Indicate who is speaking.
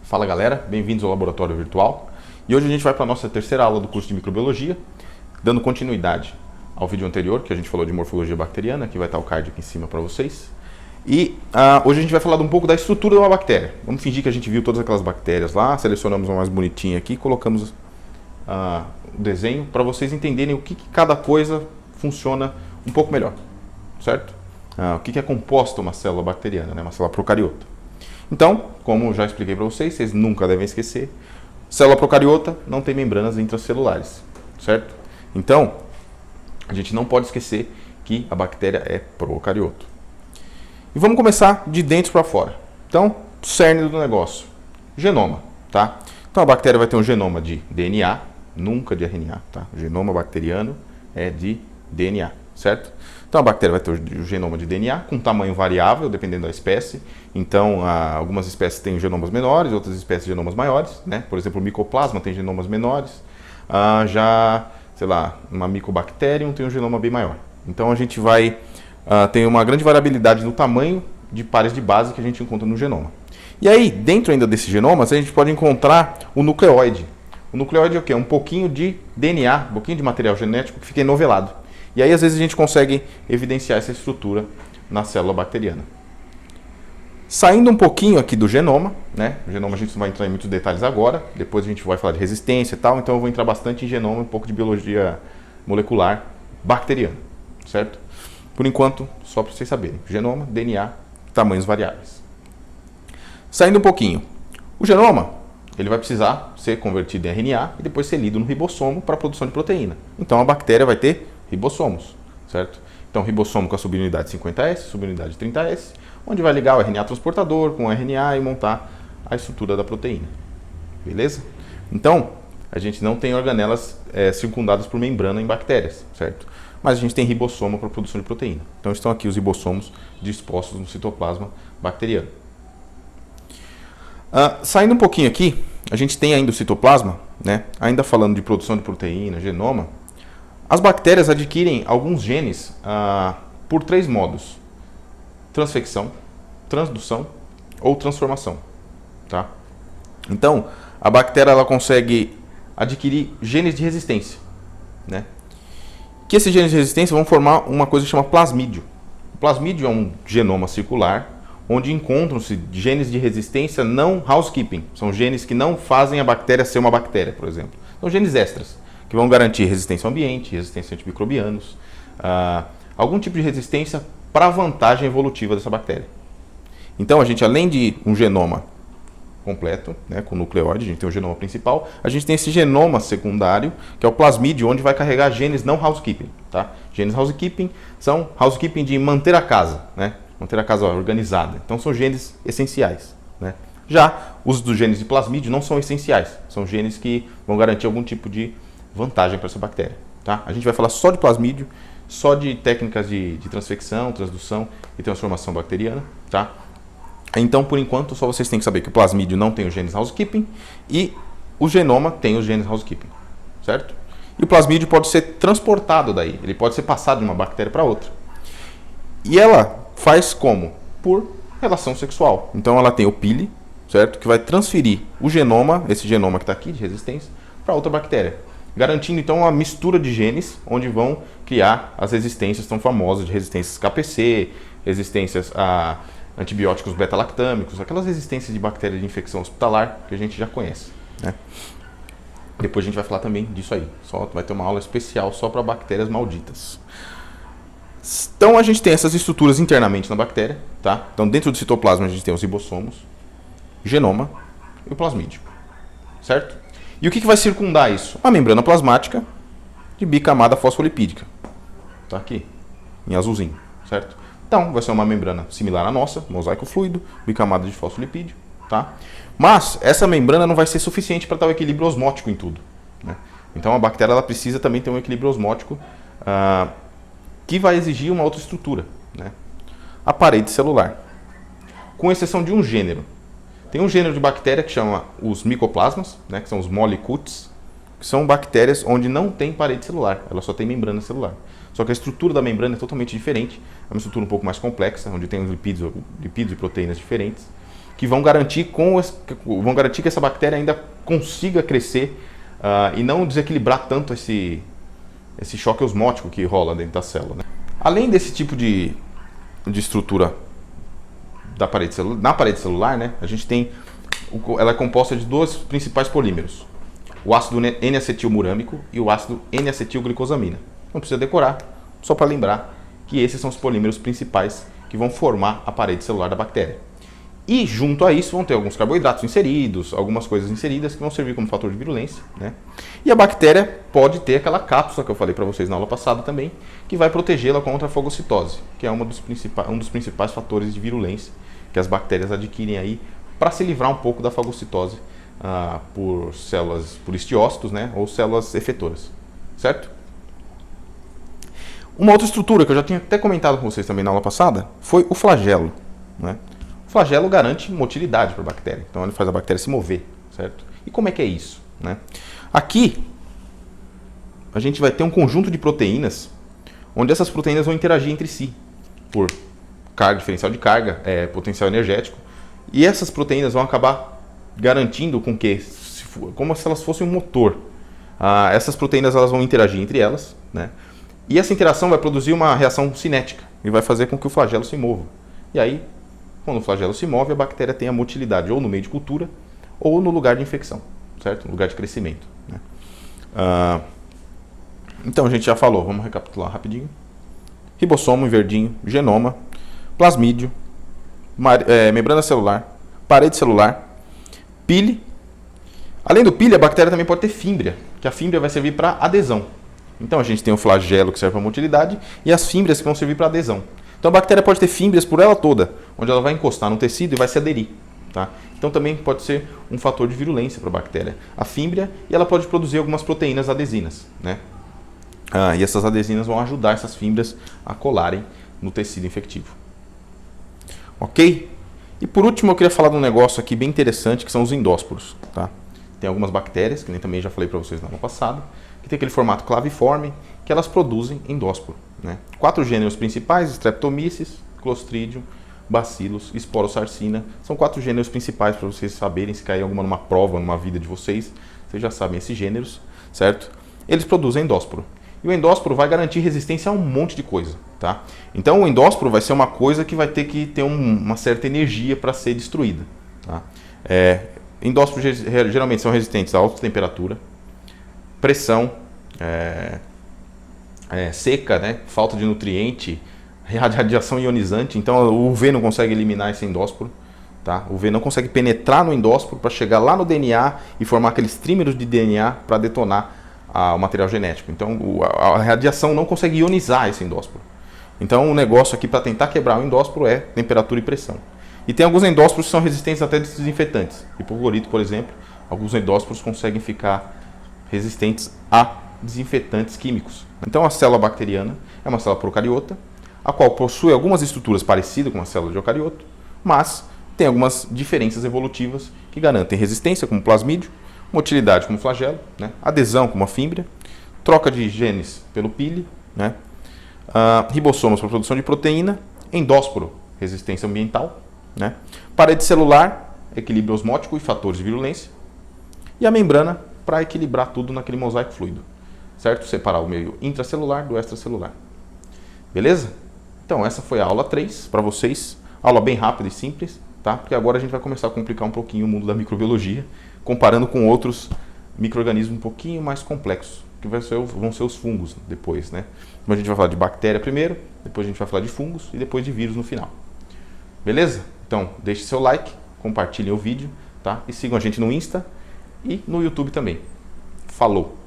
Speaker 1: Fala galera, bem-vindos ao Laboratório Virtual. E hoje a gente vai para a nossa terceira aula do curso de Microbiologia, dando continuidade ao vídeo anterior, que a gente falou de morfologia bacteriana, que vai estar o card aqui em cima para vocês. E hoje a gente vai falar um pouco da estrutura de uma bactéria. Vamos fingir que a gente viu todas aquelas bactérias lá, selecionamos uma mais bonitinha aqui, colocamos o desenho para vocês entenderem o que cada coisa funciona um pouco melhor, certo? O que é composta uma célula bacteriana, né? Uma célula procariota. Então, como já expliquei para vocês, vocês nunca devem esquecer, célula procariota não tem membranas intracelulares, certo? Então, a gente não pode esquecer que a bactéria é procariota. E vamos começar de dentro para fora. Então, cerne do negócio, genoma, tá? Então a bactéria vai ter um genoma de DNA, nunca de RNA, tá? O genoma bacteriano é de DNA, certo? Então a bactéria vai ter o genoma de DNA com tamanho variável, dependendo da espécie. Então algumas espécies têm genomas menores, outras espécies genomas maiores, né? Por exemplo, o Mycoplasma tem genomas menores. Sei lá, uma Mycobacterium tem um genoma bem maior. Então a gente vai ter uma grande variabilidade no tamanho de pares de base que a gente encontra no genoma. E aí, dentro ainda desses genomas, a gente pode encontrar o nucleóide. O nucleóide é o quê? Um pouquinho de DNA, um pouquinho de material genético que fica enovelado. E aí, às vezes, a gente consegue evidenciar essa estrutura na célula bacteriana. Saindo um pouquinho aqui do genoma, né? O genoma a gente não vai entrar em muitos detalhes agora, depois a gente vai falar de resistência e tal, então eu vou entrar bastante em genoma, um pouco de biologia molecular bacteriana, certo? Por enquanto, só para vocês saberem, genoma, DNA, tamanhos variáveis. Saindo um pouquinho, o genoma, ele vai precisar ser convertido em RNA e depois ser lido no ribossomo para a produção de proteína. Então a bactéria vai ter ribossomos, certo? Então ribossomo com a subunidade 50S, subunidade 30S, onde vai ligar o RNA transportador com o RNA e montar a estrutura da proteína. Beleza? Então, a gente não tem organelas circundadas por membrana em bactérias, certo? Mas a gente tem ribossomo para a produção de proteína. Então estão aqui os ribossomos dispostos no citoplasma bacteriano. Saindo um pouquinho aqui, a gente tem ainda o citoplasma, né? Ainda falando de produção de proteína, genoma. As bactérias adquirem alguns genes por três modos: transfecção, transdução ou transformação, tá? Então, a bactéria ela consegue adquirir genes de resistência, né? Que esses genes de resistência vão formar uma coisa que chama plasmídio. O plasmídio é um genoma circular onde encontram-se genes de resistência não housekeeping. São genes que não fazem a bactéria ser uma bactéria, por exemplo. São genes extras, que vão garantir resistência ao ambiente, resistência a antimicrobianos, algum tipo de resistência para a vantagem evolutiva dessa bactéria. Então, a gente, além de um genoma completo, né, com nucleóide, a gente tem o genoma principal, a gente tem esse genoma secundário, que é o plasmídio, onde vai carregar genes não housekeeping. Tá? Genes housekeeping são housekeeping de manter a casa, né? Manter a casa organizada. Então, são genes essenciais, né? Já os dos genes de plasmídio não são essenciais, são genes que vão garantir algum tipo de vantagem para essa bactéria. Tá? A gente vai falar só de plasmídio, só de técnicas de transfecção, transdução e transformação bacteriana. Tá? Então, por enquanto, só vocês têm que saber que o plasmídio não tem os genes housekeeping e o genoma tem os genes housekeeping, certo? E o plasmídio pode ser transportado daí, ele pode ser passado de uma bactéria para outra. E ela faz como? Por relação sexual. Então, ela tem o pile, certo? Que vai transferir o genoma, esse genoma que está aqui de resistência, para outra bactéria, garantindo então uma mistura de genes onde vão criar as resistências tão famosas de resistências KPC, resistências a antibióticos beta-lactâmicos, aquelas resistências de bactérias de infecção hospitalar que a gente já conhece, né? Depois a gente vai falar também disso aí. Vai ter uma aula especial só para bactérias malditas. Então a gente tem essas estruturas internamente na bactéria, tá? Então dentro do citoplasma a gente tem os ribossomos, genoma e o plasmídio, certo? E o que vai circundar isso? A membrana plasmática de bicamada fosfolipídica. Tá aqui, em azulzinho, certo? Então, vai ser uma membrana similar à nossa, mosaico fluido, bicamada de fosfolipídio, tá? Mas essa membrana não vai ser suficiente para dar o equilíbrio osmótico em tudo, né? Então, a bactéria ela precisa também ter um equilíbrio osmótico que vai exigir uma outra estrutura, né? A parede celular. Com exceção de um gênero. Tem um gênero de bactéria que chama os micoplasmas, né, que são os molicutes, que são bactérias onde não tem parede celular, ela só tem membrana celular. Só que a estrutura da membrana é totalmente diferente, é uma estrutura um pouco mais complexa, onde tem os lipídios e proteínas diferentes. que vão garantir que essa bactéria ainda consiga crescer e não desequilibrar tanto esse choque osmótico que rola dentro da célula, né? Além desse tipo de estrutura na parede celular, né, a gente tem, ela é composta de dois principais polímeros, o ácido N-acetilmurâmico e o ácido N-acetilglicosamina. Não precisa decorar, só para lembrar que esses são os polímeros principais que vão formar a parede celular da bactéria. E junto a isso vão ter alguns carboidratos inseridos, algumas coisas inseridas que vão servir como fator de virulência, né? E a bactéria pode ter aquela cápsula que eu falei para vocês na aula passada também, que vai protegê-la contra a fagocitose, que é um dos principais fatores de virulência que as bactérias adquirem aí para se livrar um pouco da fagocitose por estiócitos, né, ou células efetoras, certo? Uma outra estrutura que eu já tinha até comentado com vocês também na aula passada foi o flagelo, né? O flagelo garante motilidade para a bactéria, então ele faz a bactéria se mover, certo? E como é que é isso, né? Aqui a gente vai ter um conjunto de proteínas onde essas proteínas vão interagir entre si por carga, diferencial de carga, potencial energético, e essas proteínas vão acabar garantindo com que, como se elas fossem um motor, essas proteínas elas vão interagir entre elas, né? E essa interação vai produzir uma reação cinética e vai fazer com que o flagelo se mova. E aí, quando o flagelo se move, a bactéria tem a motilidade ou no meio de cultura ou no lugar de infecção, certo? No lugar de crescimento, né? Então a gente já falou, vamos recapitular rapidinho. Ribossomo em verdinho, genoma, plasmídio, membrana celular, parede celular, pile. Além do pile, a bactéria também pode ter fímbria, que a fímbria vai servir para adesão. Então a gente tem o flagelo que serve para motilidade e as fímbrias que vão servir para adesão. Então a bactéria pode ter fímbrias por ela toda, onde ela vai encostar no tecido e vai se aderir, tá? Então também pode ser um fator de virulência para a bactéria, a fímbria, e ela pode produzir algumas proteínas adesinas, né? E essas adesinas vão ajudar essas fímbrias a colarem no tecido infectivo. Ok? E por último eu queria falar de um negócio aqui bem interessante, que são os endósporos, tá? Tem algumas bactérias, que nem também já falei para vocês na aula passada, que tem aquele formato claviforme, que elas produzem endósporo, né? 4 gêneros principais: Streptomyces, Clostridium, Bacillus, Sporosarcina. São 4 gêneros principais para vocês saberem, se cair alguma numa prova, numa vida de vocês, vocês já sabem esses gêneros, certo? Eles produzem endósporo. E o endósporo vai garantir resistência a um monte de coisa, tá? Então o endósporo vai ser uma coisa que vai ter que ter uma certa energia para ser destruída, tá? Endósporos geralmente são resistentes a alta temperatura, pressão, seca, né? Falta de nutriente, radiação ionizante. Então o UV não consegue eliminar esse endósporo, tá? O UV não consegue penetrar no endósporo para chegar lá no DNA e formar aqueles trímeros de DNA para detonar o material genético. Então a radiação não consegue ionizar esse endósporo. Então o negócio aqui para tentar quebrar o endósporo é temperatura e pressão. E tem alguns endósporos que são resistentes até a desinfetantes. Hipoclorito, por exemplo, alguns endósporos conseguem ficar resistentes a desinfetantes químicos. Então a célula bacteriana é uma célula procariota, a qual possui algumas estruturas parecidas com a célula de eucarioto, mas tem algumas diferenças evolutivas que garantem resistência, como plasmídio, motilidade, como flagelo, né? Adesão, como a fímbria, troca de genes pelo pile, né? Ribossomos para produção de proteína, endósporo, resistência ambiental, né? Parede celular, equilíbrio osmótico e fatores de virulência, e a membrana para equilibrar tudo naquele mosaico fluido, certo? Separar o meio intracelular do extracelular. Beleza? Então essa foi a aula 3 para vocês, aula bem rápida e simples, tá? Porque agora a gente vai começar a complicar um pouquinho o mundo da microbiologia, comparando com outros micro-organismos um pouquinho mais complexos, que vão ser os fungos depois, né? Então a gente vai falar de bactéria primeiro, depois a gente vai falar de fungos e depois de vírus no final. Beleza? Então deixe seu like, compartilhem o vídeo, tá? E sigam a gente no Insta e no YouTube também. Falou!